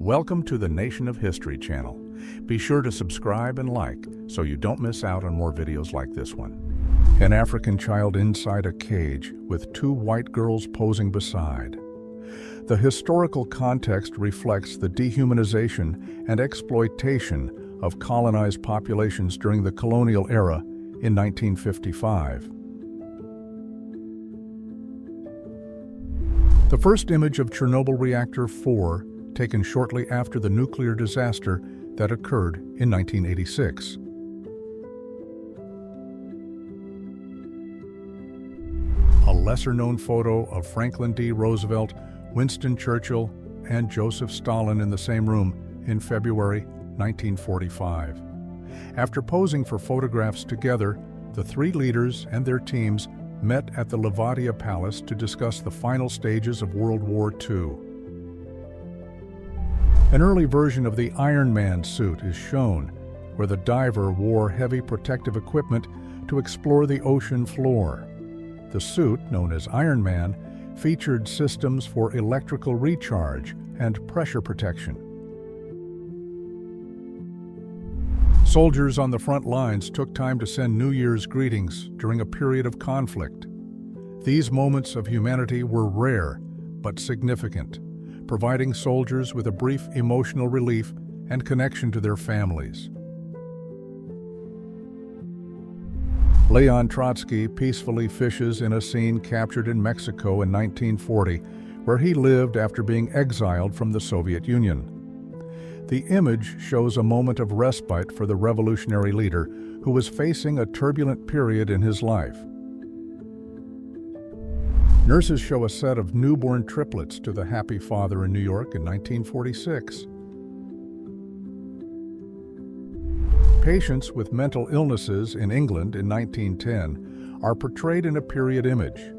Welcome to the Nation of History channel. Be sure to subscribe and like so you don't miss out on more videos like this one. An African child inside a cage with two white girls posing beside. The historical context reflects the dehumanization and exploitation of colonized populations during the colonial era in 1955. The first image of Chernobyl Reactor 4, taken shortly after the nuclear disaster that occurred in 1986. A lesser-known photo of Franklin D. Roosevelt, Winston Churchill, and Joseph Stalin in the same room in February 1945. After posing for photographs together, the three leaders and their teams met at the WWII Palace to discuss the final stages of World War II. An early version of the Iron Man suit is shown, where the diver wore heavy protective equipment to explore the ocean floor. The suit, known as Iron Man, featured systems for electrical recharge and pressure protection. Soldiers on the front lines took time to send New Year's greetings during a period of conflict. These moments of humanity were rare but significant, providing soldiers with a brief emotional relief and connection to their families. Leon Trotsky peacefully fishes in a scene captured in Mexico in 1940, where he lived after being exiled from the Soviet Union. The image shows a moment of respite for the revolutionary leader who was facing a turbulent period in his life. Nurses show a set of newborn triplets to the happy father in New York in 1946. Patients with mental illnesses in England in 1910 are portrayed in a period image.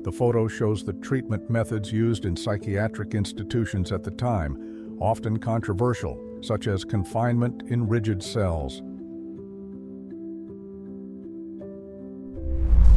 The photo shows the treatment methods used in psychiatric institutions at the time, often controversial, such as confinement in rigid cells.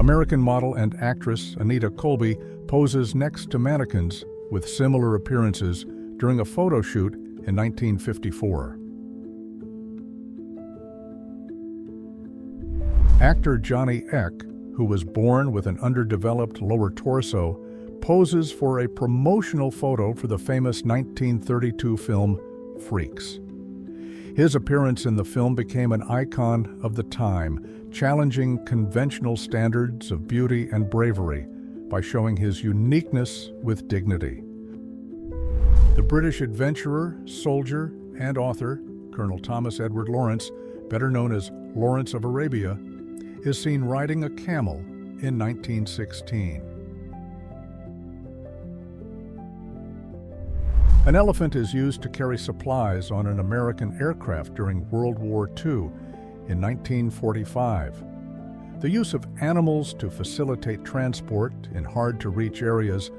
American model and actress Anita Colby poses next to mannequins with similar appearances during a photo shoot in 1954. Actor Johnny Eck, who was born with an underdeveloped lower torso, poses for a promotional photo for the famous 1932 film Freaks. His appearance in the film became an icon of the time, challenging conventional standards of beauty and bravery by showing his uniqueness with dignity. The British adventurer, soldier, and author, Colonel Thomas Edward Lawrence, better known as Lawrence of Arabia, is seen riding a camel in 1916. An elephant is used to carry supplies on an American aircraft during World War II in 1945. The use of animals to facilitate transport in hard-to-reach areas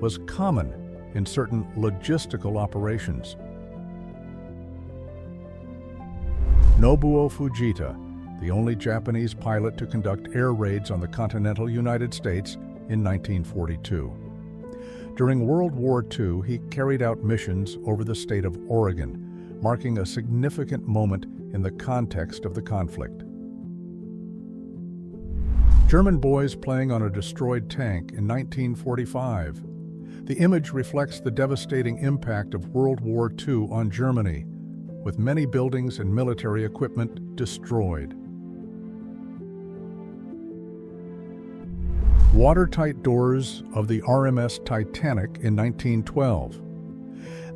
was common in certain logistical operations. Nobuo Fujita, the only Japanese pilot to conduct air raids on the continental United States in 1942. During World War II, he carried out missions over the state of Oregon, marking a significant moment in the context of the conflict. German boys playing on a destroyed tank in 1945. The image reflects the devastating impact of World War II on Germany, with many buildings and military equipment destroyed. Watertight doors of the RMS Titanic in 1912.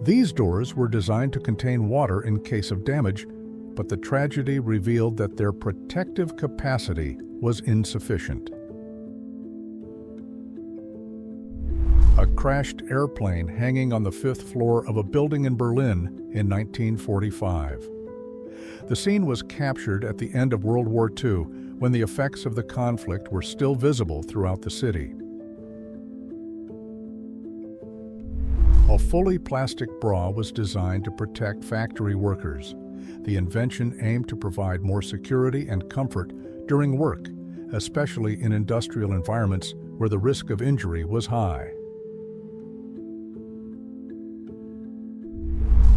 These doors were designed to contain water in case of damage, but the tragedy revealed that their protective capacity was insufficient. A crashed airplane hanging on the 5th floor of a building in Berlin in 1945. The scene was captured at the end of World War II, when the effects of the conflict were still visible throughout the city. A fully plastic bra was designed to protect factory workers. The invention aimed to provide more security and comfort during work, especially in industrial environments where the risk of injury was high.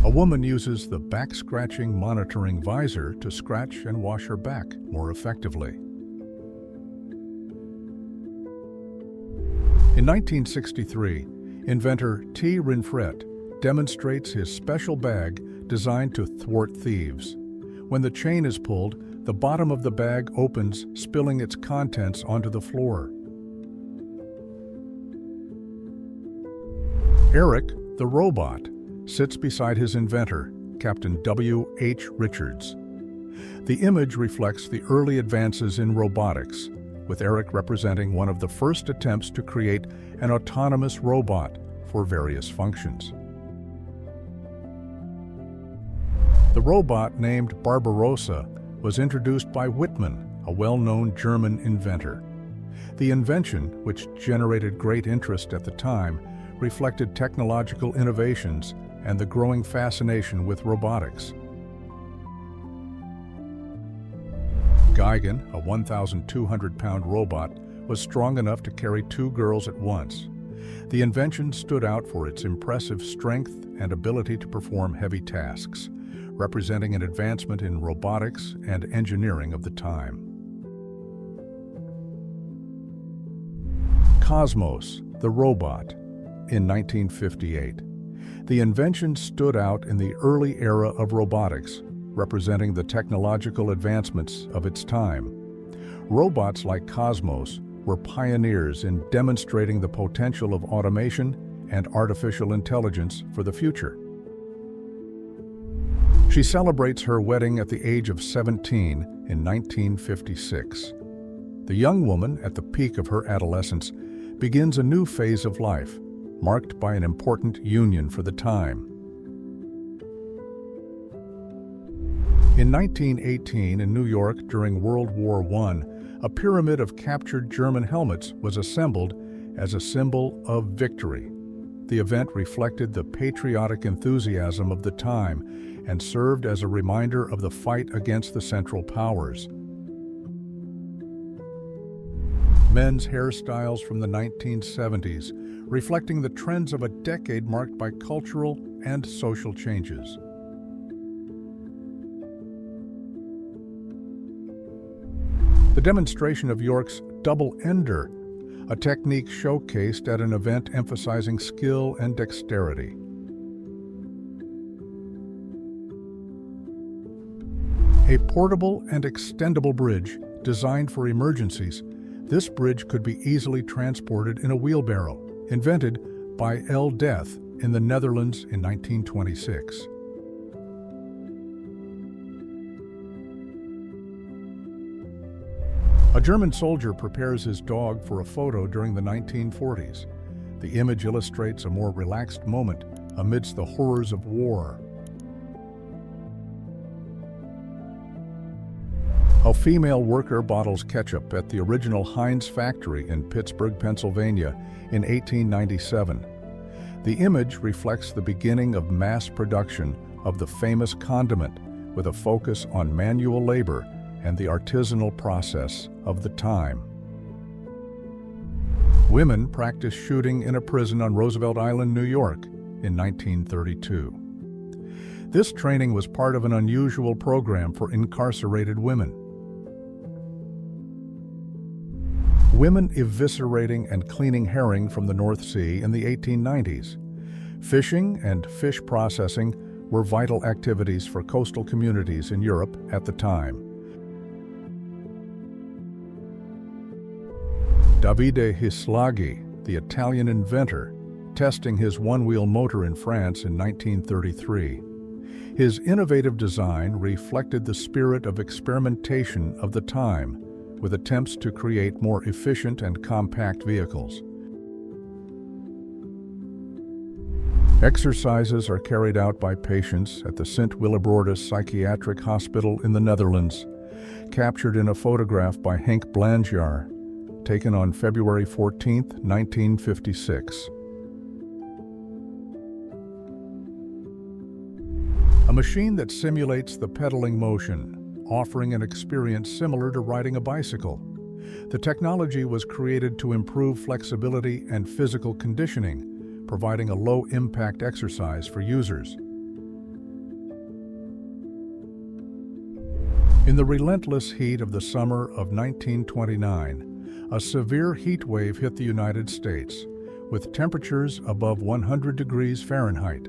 A woman uses the back-scratching monitoring visor to scratch and wash her back more effectively. In 1963, inventor T. Rinfret demonstrates his special bag designed to thwart thieves. When the chain is pulled, the bottom of the bag opens, spilling its contents onto the floor. Eric, the robot, sits beside his inventor, Captain W.H. Richards. The image reflects the early advances in robotics, with Eric representing one of the first attempts to create an autonomous robot for various functions. The robot, named Barbarossa, was introduced by Whitman, a well-known German inventor. The invention, which generated great interest at the time, reflected technological innovations and the growing fascination with robotics. Geigen, a 1,200-pound robot, was strong enough to carry 2 girls at once. The invention stood out for its impressive strength and ability to perform heavy tasks, representing an advancement in robotics and engineering of the time. Cosmos, the robot, in 1958. The invention stood out in the early era of robotics, representing the technological advancements of its time. Robots like Cosmos were pioneers in demonstrating the potential of automation and artificial intelligence for the future. She celebrates her wedding at the age of 17 in 1956. The young woman, at the peak of her adolescence, begins a new phase of life, marked by an important union for the time. In 1918, in New York during World War I, a pyramid of captured German helmets was assembled as a symbol of victory. The event reflected the patriotic enthusiasm of the time and served as a reminder of the fight against the Central Powers. Men's hairstyles from the 1970s, reflecting the trends of a decade marked by cultural and social changes. The demonstration of York's double ender, a technique showcased at an event emphasizing skill and dexterity. A portable and extendable bridge designed for emergencies, this bridge could be easily transported in a wheelbarrow, invented by L. Death in the Netherlands in 1926. A German soldier prepares his dog for a photo during the 1940s. The image illustrates a more relaxed moment amidst the horrors of war. A female worker bottles ketchup at the original Heinz factory in Pittsburgh, Pennsylvania in 1897. The image reflects the beginning of mass production of the famous condiment, with a focus on manual labor and the artisanal process of the time. Women practiced shooting in a prison on Roosevelt Island, New York in 1932. This training was part of an unusual program for incarcerated women. Women eviscerating and cleaning herring from the North Sea in the 1890s. Fishing and fish processing were vital activities for coastal communities in Europe at the time. Davide Hislaghi, the Italian inventor, testing his one-wheel motor in France in 1933. His innovative design reflected the spirit of experimentation of the time, with attempts to create more efficient and compact vehicles. Exercises are carried out by patients at the Sint Willibrordus Psychiatric Hospital in the Netherlands, captured in a photograph by Henk Blanjaar, taken on February 14, 1956. A machine that simulates the pedaling motion, offering an experience similar to riding a bicycle. The technology was created to improve flexibility and physical conditioning, providing a low-impact exercise for users. In the relentless heat of the summer of 1929, a severe heat wave hit the United States, with temperatures above 100 degrees Fahrenheit.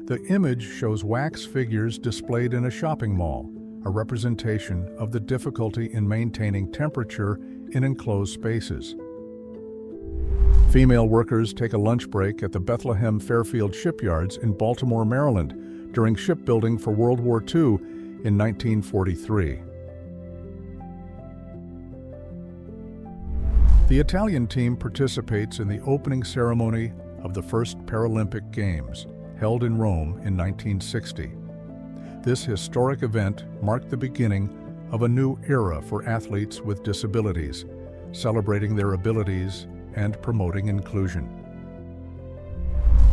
The image shows wax figures displayed in a shopping mall, a representation of the difficulty in maintaining temperature in enclosed spaces. Female workers take a lunch break at the Bethlehem Fairfield shipyards in Baltimore, Maryland, during shipbuilding for World War II in 1943. The Italian team participates in the opening ceremony of the first Paralympic Games, held in Rome in 1960. This historic event marked the beginning of a new era for athletes with disabilities, celebrating their abilities and promoting inclusion.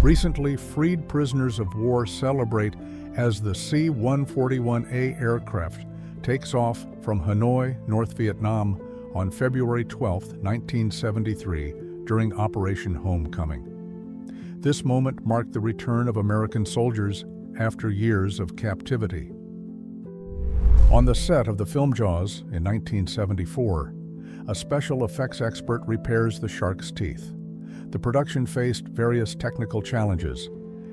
Recently, freed prisoners of war celebrate as the C-141A aircraft takes off from Hanoi, North Vietnam, on February 12, 1973, during Operation Homecoming. This moment marked the return of American soldiers after years of captivity. On the set of the film Jaws in 1974, a special effects expert repairs the shark's teeth. The production faced various technical challenges,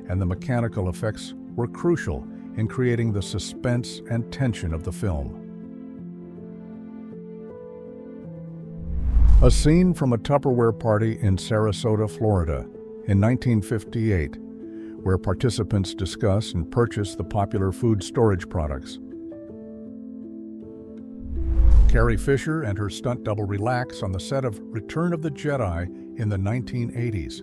and the mechanical effects were crucial in creating the suspense and tension of the film. A scene from a Tupperware party in Sarasota, Florida, in 1958, where participants discuss and purchase the popular food storage products. Carrie Fisher and her stunt double relax on the set of Return of the Jedi in the 1980s.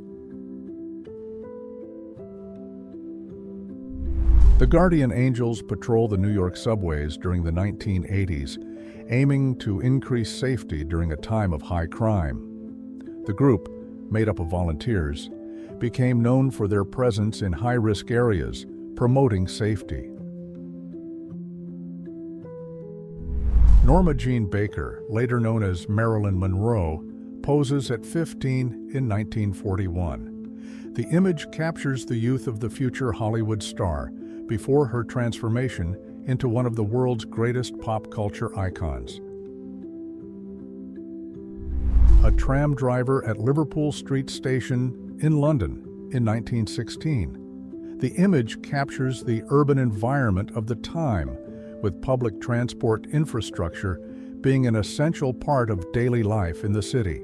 The Guardian Angels patrol the New York subways during the 1980s, aiming to increase safety during a time of high crime. The group, made up of volunteers, became known for their presence in high-risk areas, promoting safety. Norma Jean Baker, later known as Marilyn Monroe, poses at 15 in 1941. The image captures the youth of the future Hollywood star before her transformation into one of the world's greatest pop culture icons. A tram driver at Liverpool Street Station in London in 1916. The image captures the urban environment of the time, with public transport infrastructure being an essential part of daily life in the city.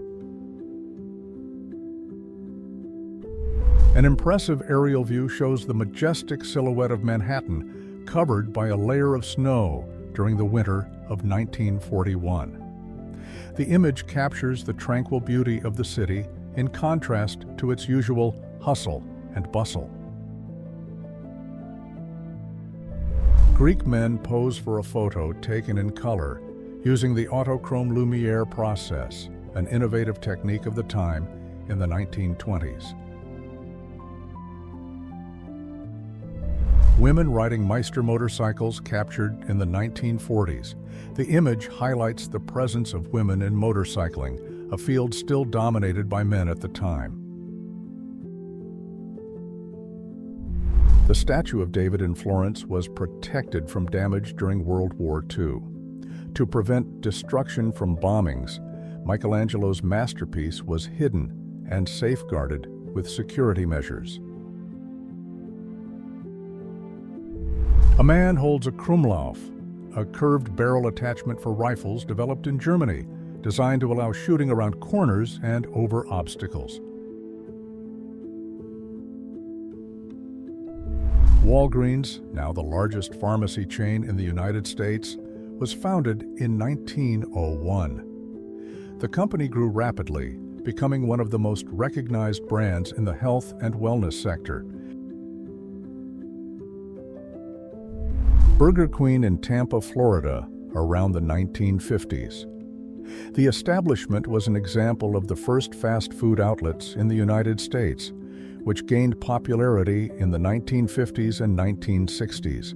An impressive aerial view shows the majestic silhouette of Manhattan covered by a layer of snow during the winter of 1941. The image captures the tranquil beauty of the city in contrast to its usual hustle and bustle. Greek men pose for a photo taken in color using the autochrome Lumiere process, an innovative technique of the time in the 1920s. Women riding Meister motorcycles captured in the 1940s. The image highlights the presence of women in motorcycling, a field still dominated by men at the time. The statue of David in Florence was protected from damage during World War II. To prevent destruction from bombings, Michelangelo's masterpiece was hidden and safeguarded with security measures. A man holds a Krumlauf, a curved barrel attachment for rifles developed in Germany, designed to allow shooting around corners and over obstacles. Walgreens, now the largest pharmacy chain in the United States, was founded in 1901. The company grew rapidly, becoming one of the most recognized brands in the health and wellness sector. Burger Queen in Tampa, Florida, around the 1950s. The establishment was an example of the first fast food outlets in the United States, which gained popularity in the 1950s and 1960s.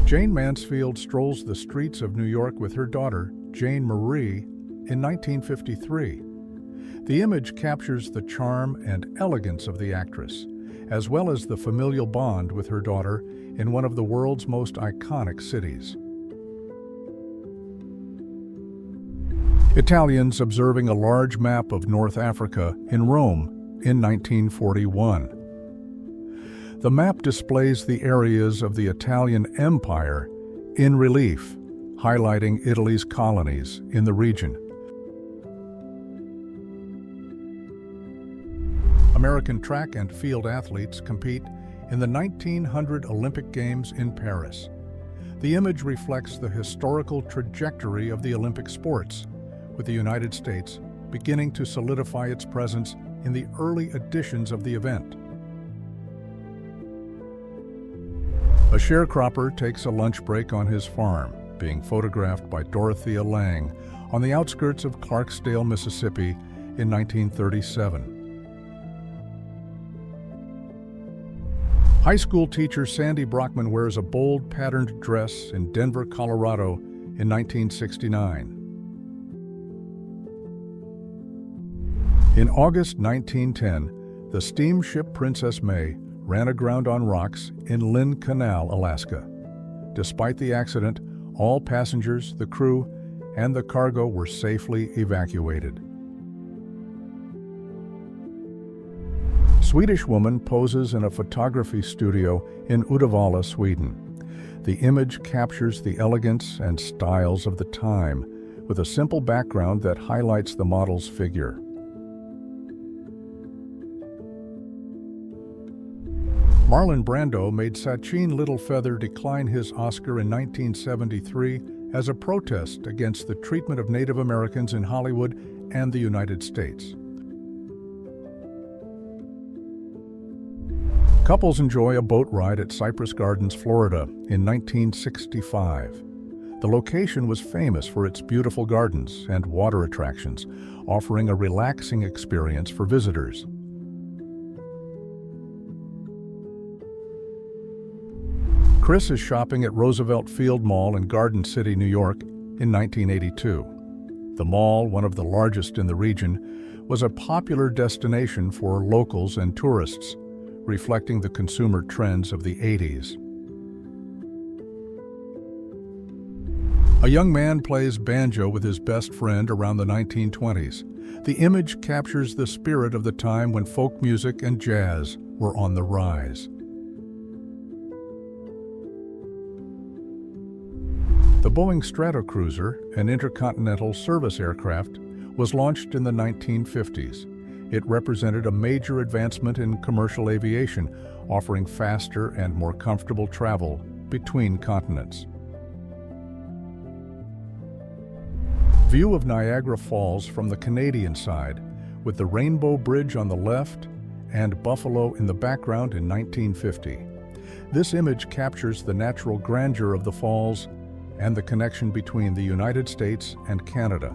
Jane Mansfield strolls the streets of New York with her daughter, Jane Marie, in 1953. The image captures the charm and elegance of the actress, as well as the familial bond with her daughter in one of the world's most iconic cities. Italians observing a large map of North Africa in Rome in 1941. The map displays the areas of the Italian Empire in relief, highlighting Italy's colonies in the region. American track and field athletes compete in the 1900 Olympic Games in Paris. The image reflects the historical trajectory of the Olympic sports, with the United States beginning to solidify its presence in the early editions of the event. A sharecropper takes a lunch break on his farm, being photographed by Dorothea Lange on the outskirts of Clarksdale, Mississippi in 1937. High school teacher Sandy Brockman wears a bold patterned dress in Denver, Colorado in 1969. In August 1910, the steamship Princess May ran aground on rocks in Lynn Canal, Alaska. Despite the accident, all passengers, the crew, and the cargo were safely evacuated. Swedish woman poses in a photography studio in Uddevalla, Sweden. The image captures the elegance and styles of the time, with a simple background that highlights the model's figure. Marlon Brando made Sachin Littlefeather decline his Oscar in 1973 as a protest against the treatment of Native Americans in Hollywood and the United States. Couples enjoy a boat ride at Cypress Gardens, Florida in 1965. The location was famous for its beautiful gardens and water attractions, offering a relaxing experience for visitors. Chris is shopping at Roosevelt Field Mall in Garden City, New York in 1982. The mall, one of the largest in the region, was a popular destination for locals and tourists, reflecting the consumer trends of the 80s. A young man plays banjo with his best friend around the 1920s. The image captures the spirit of the time when folk music and jazz were on the rise. The Boeing Stratocruiser, an intercontinental service aircraft, was launched in the 1950s. It represented a major advancement in commercial aviation, offering faster and more comfortable travel between continents. View of Niagara Falls from the Canadian side, with the Rainbow Bridge on the left and Buffalo in the background in 1950. This image captures the natural grandeur of the falls and the connection between the United States and Canada,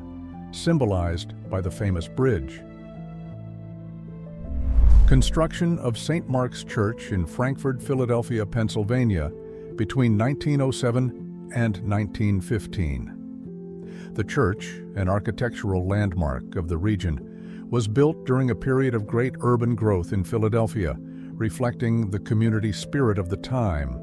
symbolized by the famous bridge. Construction of St. Mark's Church in Frankfort, Philadelphia, Pennsylvania, between 1907 and 1915. The church, an architectural landmark of the region, was built during a period of great urban growth in Philadelphia, reflecting the community spirit of the time.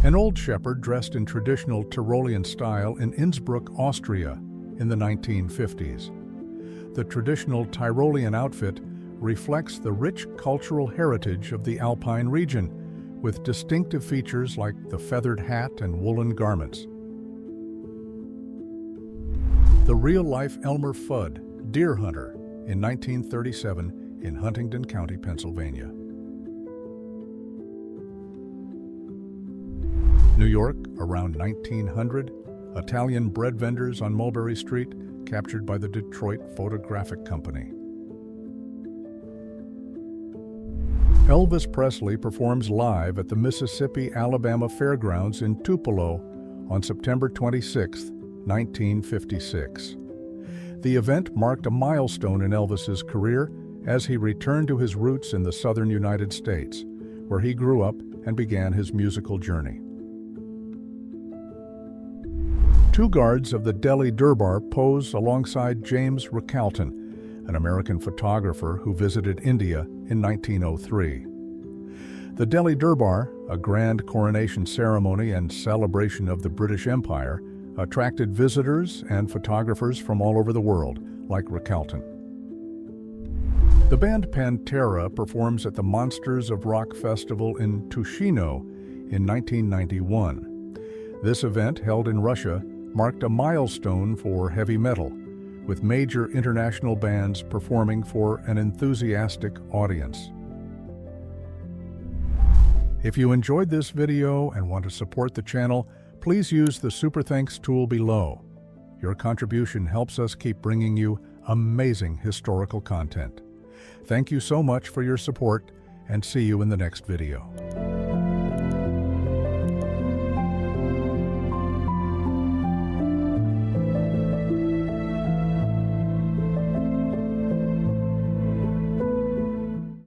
An old shepherd dressed in traditional Tyrolean style in Innsbruck, Austria, in the 1950s. The traditional Tyrolean outfit reflects the rich cultural heritage of the Alpine region, with distinctive features like the feathered hat and woolen garments. The real-life Elmer Fudd, deer hunter, in 1937 in Huntingdon County, Pennsylvania. New York, around 1900, Italian bread vendors on Mulberry Street, captured by the Detroit Photographic Company. Elvis Presley performs live at the Mississippi-Alabama Fairgrounds in Tupelo on September 26, 1956. The event marked a milestone in Elvis's career as he returned to his roots in the southern United States, where he grew up and began his musical journey. Two guards of the Delhi Durbar pose alongside James Ricalton, an American photographer who visited India in 1903. The Delhi Durbar, a grand coronation ceremony and celebration of the British Empire, attracted visitors and photographers from all over the world, like Ricalton. The band Pantera performs at the Monsters of Rock Festival in Tushino in 1991. This event, held in Russia, marked a milestone for heavy metal, with major international bands performing for an enthusiastic audience. If you enjoyed this video and want to support the channel, please use the Super Thanks tool below. Your contribution helps us keep bringing you amazing historical content. Thank you so much for your support, and see you in the next video.